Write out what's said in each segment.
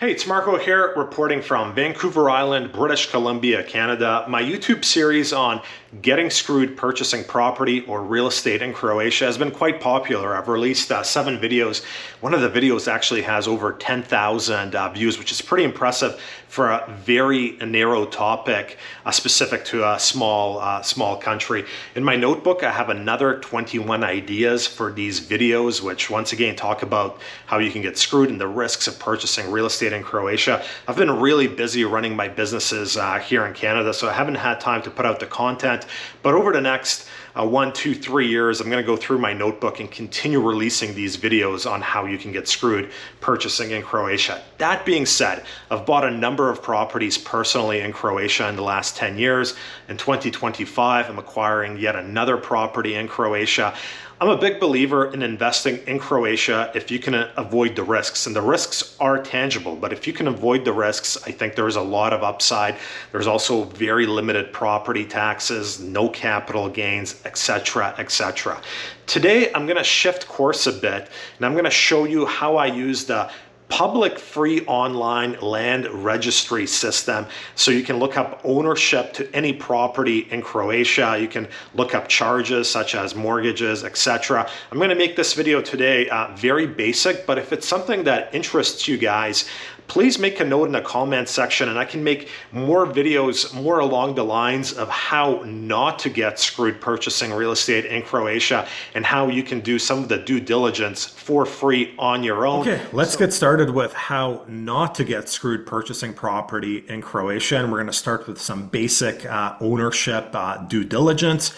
Hey, it's Marco here, reporting from Vancouver Island, British Columbia, Canada. My YouTube series on getting screwed purchasing property or real estate in Croatia has been quite popular. I've released 7 videos. One of the videos actually has over 10,000 views, which is pretty impressive for a very narrow topic specific to a small country. In my notebook, I have another 21 ideas for these videos, which once again talk about how you can get screwed and the risks of purchasing real estate in Croatia. I've been really busy running my businesses here in Canada, so I haven't had time to put out the content. But over the next 1, 2, 3 years, I'm going to go through my notebook and continue releasing these videos on how you can get screwed purchasing in Croatia. That being said, I've bought a number of properties personally in Croatia in the last 10 years. In 2025, I'm acquiring yet another property in Croatia. I'm a big believer in investing in Croatia if you can avoid the risks, and the risks are tangible, but if you can avoid the risks, I think there's a lot of upside. There's also very limited property taxes, no capital gains, etc., etc. Today, I'm going to shift course a bit, and I'm going to show you how I use the public free online land registry system, so you can look up ownership to any property in Croatia. You can look up charges such as mortgages, etc. I'm going to make this video today very basic, but if it's something that interests you guys, please make a note in the comment section and I can make more videos more along the lines of how not to get screwed purchasing real estate in Croatia and how you can do some of the due diligence for free on your own. Okay, let's get started with how not to get screwed purchasing property in Croatia. And we're going to start with some basic ownership due diligence.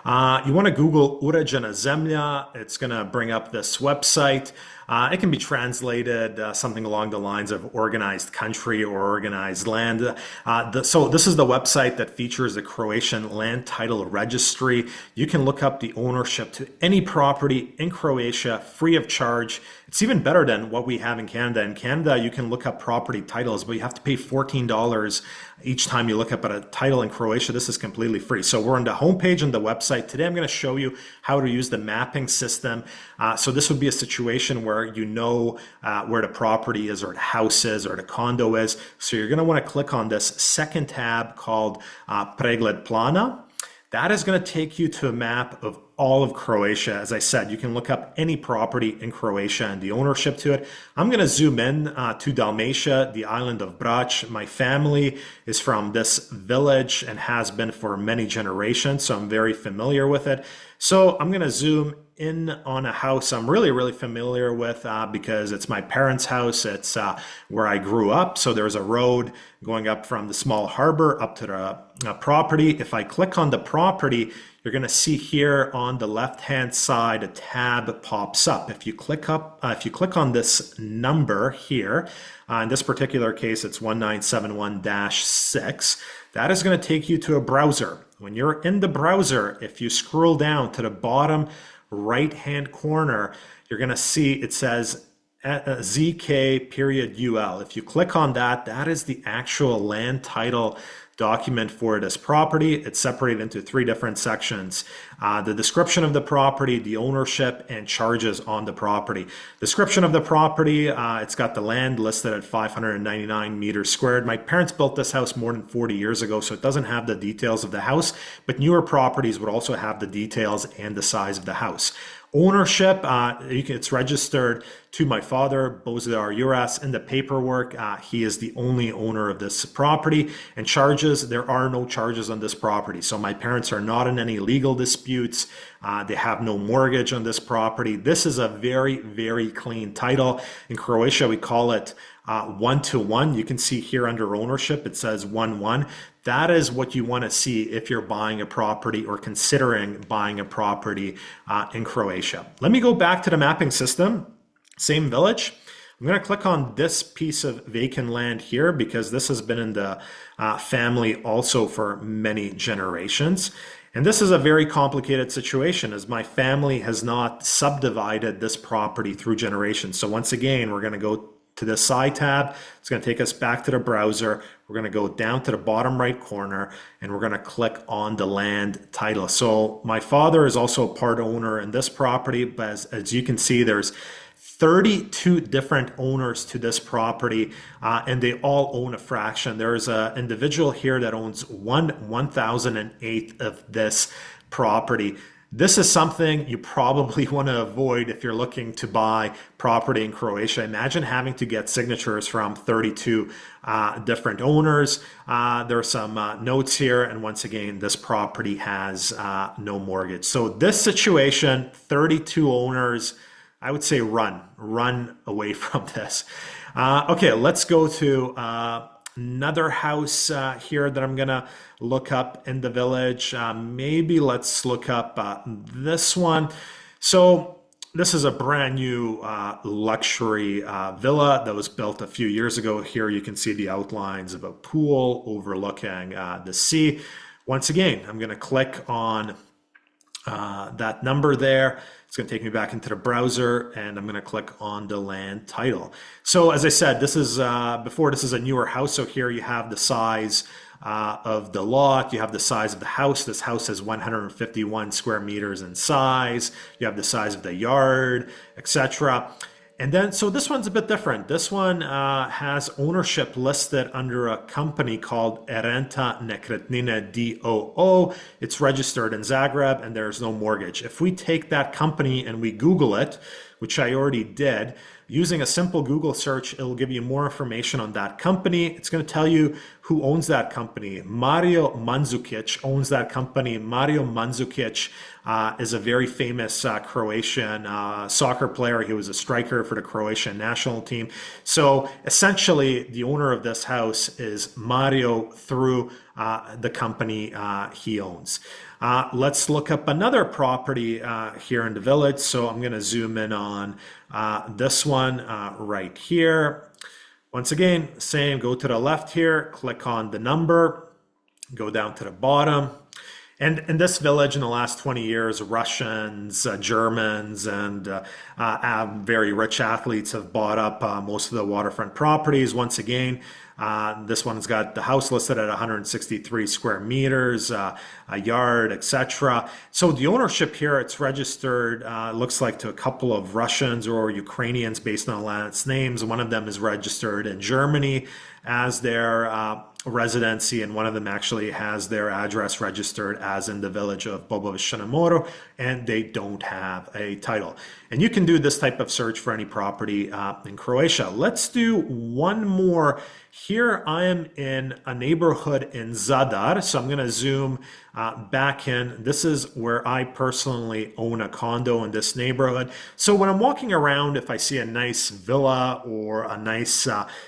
You want to Google Uređena zemlja. It's going to bring up this website. It can be translated something along the lines of organized country or organized land. So this is the website that features the Croatian land title registry. You can look up the ownership to any property in Croatia free of charge. It's even better than what we have in Canada. In Canada, you can look up property titles, but you have to pay $14 each time you look up at a title. In Croatia, this is completely free. So we're on the homepage on the website. Today, I'm going to show you how to use the mapping system. So this would be a situation where you know where the property is or the house is or the condo is. So you're going to want to click on this second tab called Pregled plana. That is going to take you to a map of all of Croatia. As I said, you can look up any property in Croatia and the ownership to it. I'm going to zoom in to Dalmatia, the island of Brač. My family is from this village and has been for many generations, so I'm very familiar with it. So I'm going to zoom in on a house I'm really familiar with because it's my parents' house. It's where I grew up. So there's a road going up from the small harbor up to the property. If I click on the property, you're going to see here on the left-hand side a tab pops up. If you click on this number here, in this particular case, it's 1971-6. That is going to take you to a browser. When you're in the browser, if you scroll down to the bottom right-hand corner, you're going to see it says ZK.UL. If you click on that, that is the actual land title document for this property. It's separated into 3 different sections. The description of the property, the ownership, and charges on the property. Description of the property, it's got the land listed at 599 meters squared. My parents built this house more than 40 years ago, so it doesn't have the details of the house, but newer properties would also have the details and the size of the house. Ownership, it's registered to my father, Bozidar Uras. In the paperwork, he is the only owner of this property. And charges, there are no charges on this property. So my parents are not in any legal disputes. They have no mortgage on this property. This is a very clean title. In Croatia, we call it 1-to-1. You can see here under ownership, it says 1-1. That is what you want to see if you're buying a property or considering buying a property in Croatia. Let me go back to the mapping system. Same village. I'm going to click on this piece of vacant land here because this has been in the family also for many generations. And this is a very complicated situation as my family has not subdivided this property through generations. So once again, we're going to go to the side tab. It's going to take us back to the browser. We're going to go down to the bottom right corner and we're going to click on the land title. So my father is also a part owner in this property, but as you can see, there's 32 different owners to this property, and they all own a fraction. There's an individual here that owns 1,008th of this property. This is something you probably want to avoid if you're looking to buy property in Croatia. Imagine having to get signatures from 32 different owners. There are some notes here, and once again, this property has no mortgage. So this situation, 32 owners, I would say run away from this. Okay, let's go to another house here that I'm gonna look up in the village. Maybe let's look up this one. So this is a brand new luxury villa that was built a few years ago. Here you can see the outlines of a pool overlooking the sea. Once again, I'm gonna click on that number there. It's going to take me back into the browser, and I'm going to click on the land title. So as I said, this is before, this is a newer house. So here you have the size of the lot, you have the size of the house. This house is 151 square meters in size. You have the size of the yard, etc. And then, so this one's a bit different. This one has ownership listed under a company called Renta Nekretnine DOO. It's registered in Zagreb, and there's no mortgage. If we take that company and we Google it, which I already did, using a simple Google search, it'll give you more information on that company. It's going to tell you who owns that company. Mario Mandzukic owns that company. Mario Mandzukic is a very famous Croatian soccer player. He was a striker for the Croatian national team. So essentially, the owner of this house is Mario through the company he owns. Let's look up another property here in the village. So I'm going to zoom in on this one right here. Once again, same, go to the left here, click on the number, go down to the bottom. And in this village in the last 20 years, Russians, Germans, and very rich athletes have bought up most of the waterfront properties. Once again, this one's got the house listed at 163 square meters, a yard, etc. So the ownership here, it's registered, looks like to a couple of Russians or Ukrainians based on the last names. One of them is registered in Germany as their residency, and one of them actually has their address registered as in the village of Bobović na Moru, and they don't have a title. And you can do this type of search for any property in Croatia. Let's do one more. Here I am in a neighborhood in Zadar, so I'm going to zoom back in. This is where I personally own a condo in this neighborhood. So when I'm walking around, if I see a nice villa or a nice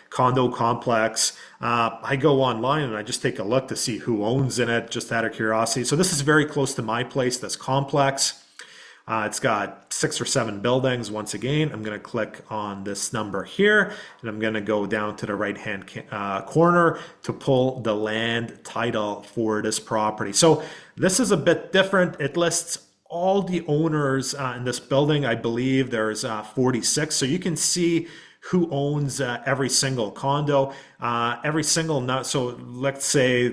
condo complex, I go online and I just take a look to see who owns in it, just out of curiosity. So this is very close to my place, this complex. It's got 6 or 7 buildings. Once again, I'm going to click on this number here, and I'm going to go down to the right-hand corner to pull the land title for this property. So this is a bit different. It lists all the owners in this building. I believe there's 46. So you can see who owns every single condo, so let's say,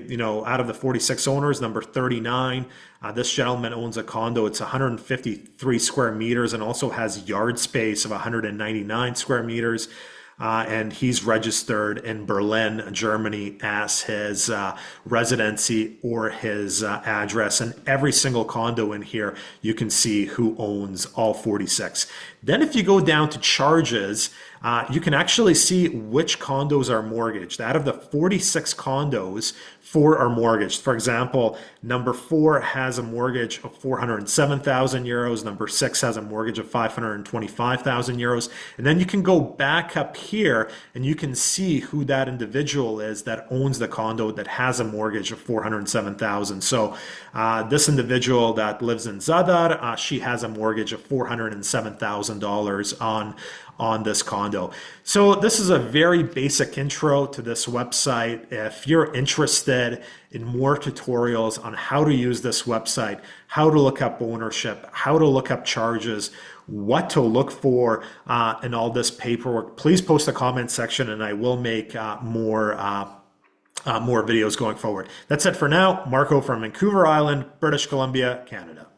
out of the 46 owners, number 39, this gentleman owns a condo. It's 153 square meters and also has yard space of 199 square meters. And he's registered in Berlin, Germany as his residency or his address. And every single condo in here, you can see who owns all 46. Then if you go down to charges, you can actually see which condos are mortgaged. Out of the 46 condos, 4 are mortgaged. For example, number 4 has a mortgage of 407,000 euros. Number 6 has a mortgage of 525,000 euros. And then you can go back up here and you can see who that individual is that owns the condo that has a mortgage of 407,000. So this individual that lives in Zadar, she has a mortgage of $407,000 on this condo. So this is a very basic intro to this website. If you're interested in more tutorials on how to use this website, how to look up ownership, how to look up charges, what to look for in all this paperwork, please post a comment section and I will make more videos going forward. That's it for now. Marco from Vancouver Island, British Columbia, Canada.